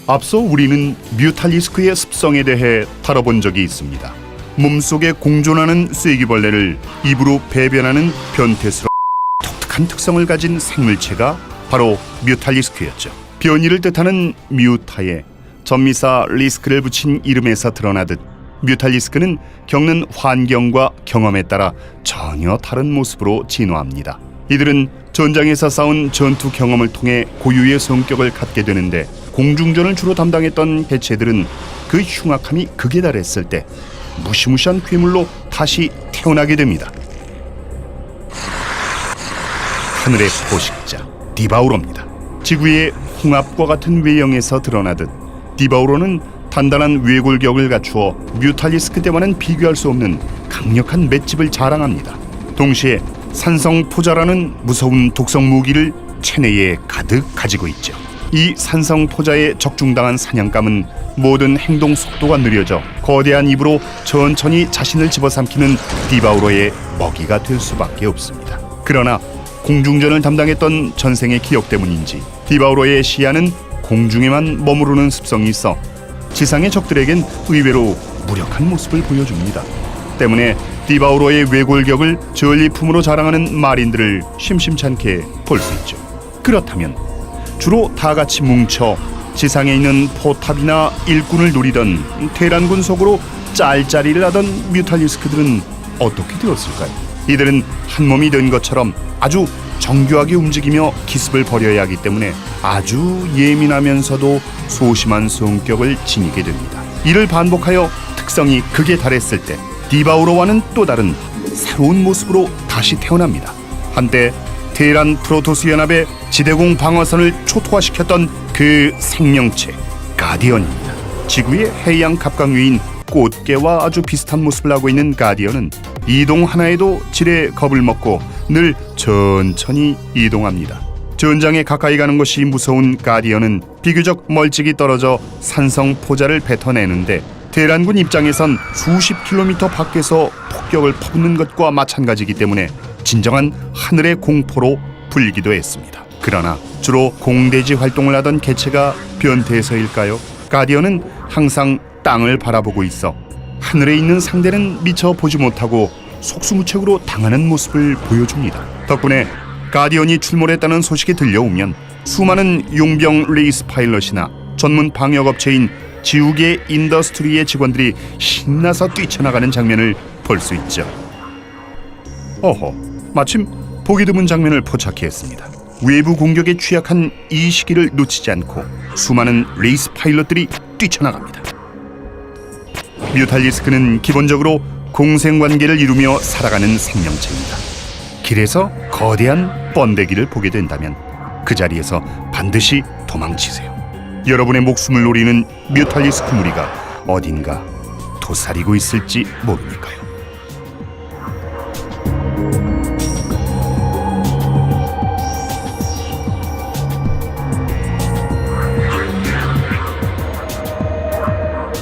앞서 우리는 뮤탈리스크의 습성에 대해 다뤄본 적이 있습니다. 몸속에 공존하는 쐐기벌레를 입으로 배변하는 변태스러운 독특한 특성을 가진 생물체가 바로 뮤탈리스크였죠. 변이를 뜻하는 뮤타에 전미사 리스크를 붙인 이름에서 드러나듯 뮤탈리스크는 겪는 환경과 경험에 따라 전혀 다른 모습으로 진화합니다. 이들은 전장에서 싸운 전투 경험을 통해 고유의 성격을 갖게 되는데, 공중전을 주로 담당했던 개체들은 그 흉악함이 극에 달했을 때 무시무시한 괴물로 다시 태어나게 됩니다. 하늘의 포식자 디바우로입니다. 지구의 홍합과 같은 외형에서 드러나듯 디바우로는 단단한 외골격을 갖추어 뮤탈리스크 때와는 비교할 수 없는 강력한 맷집을 자랑합니다. 동시에 산성포자라는 무서운 독성 무기를 체내에 가득 가지고 있죠. 이 산성포자에 적중당한 사냥감은 모든 행동 속도가 느려져 거대한 입으로 천천히 자신을 집어삼키는 디바우로의 먹이가 될 수밖에 없습니다. 그러나 공중전을 담당했던 전생의 기억 때문인지 디바우로의 시야는 공중에만 머무르는 습성이 있어 지상의 적들에겐 의외로 무력한 모습을 보여줍니다. 때문에 디바우로의 외골격을 전리품으로 자랑하는 마린들을 심심찮게 볼 수 있죠. 그렇다면 주로 다 같이 뭉쳐 지상에 있는 포탑이나 일꾼을 노리던 테란군 속으로 짤짤이를 하던 뮤탈리스크들은 어떻게 되었을까요? 이들은 한 몸이 된 것처럼 아주 정교하게 움직이며 기습을 벌여야 하기 때문에 아주 예민하면서도 소심한 성격을 지니게 됩니다. 이를 반복하여 특성이 극에 달했을 때 디바우로와는 또 다른 새로운 모습으로 다시 태어납니다. 한때 테란 프로토스 연합의 지대공 방어선을 초토화시켰던 그 생명체 가디언입니다. 지구의 해양 갑각류인 꽃게와 아주 비슷한 모습을 하고 있는 가디언은 이동 하나에도 지레 겁을 먹고 늘 천천히 이동합니다. 전장에 가까이 가는 것이 무서운 가디언은 비교적 멀찍이 떨어져 산성포자를 뱉어내는데, 테란군 입장에선 수십 킬로미터 밖에서 폭격을 퍼붓는 것과 마찬가지이기 때문에 진정한 하늘의 공포로 불리기도 했습니다. 그러나 주로 공대지 활동을 하던 개체가 변태에서일까요? 가디언은 항상 땅을 바라보고 있어 하늘에 있는 상대는 미처 보지 못하고 속수무책으로 당하는 모습을 보여줍니다. 덕분에 가디언이 출몰했다는 소식이 들려오면 수많은 용병 레이스 파일럿이나 전문 방역업체인 지우개 인더스트리의 직원들이 신나서 뛰쳐나가는 장면을 볼 수 있죠. 어허, 마침 보기 드문 장면을 포착했습니다. 외부 공격에 취약한 이 시기를 놓치지 않고 수많은 레이스 파일럿들이 뛰쳐나갑니다. 뮤탈리스크는 기본적으로 공생관계를 이루며 살아가는 생명체입니다. 길에서 거대한 번데기를 보게 된다면 그 자리에서 반드시 도망치세요. 여러분의 목숨을 노리는 뮤탈리스크 무리가 어딘가 도사리고 있을지 모르니까요.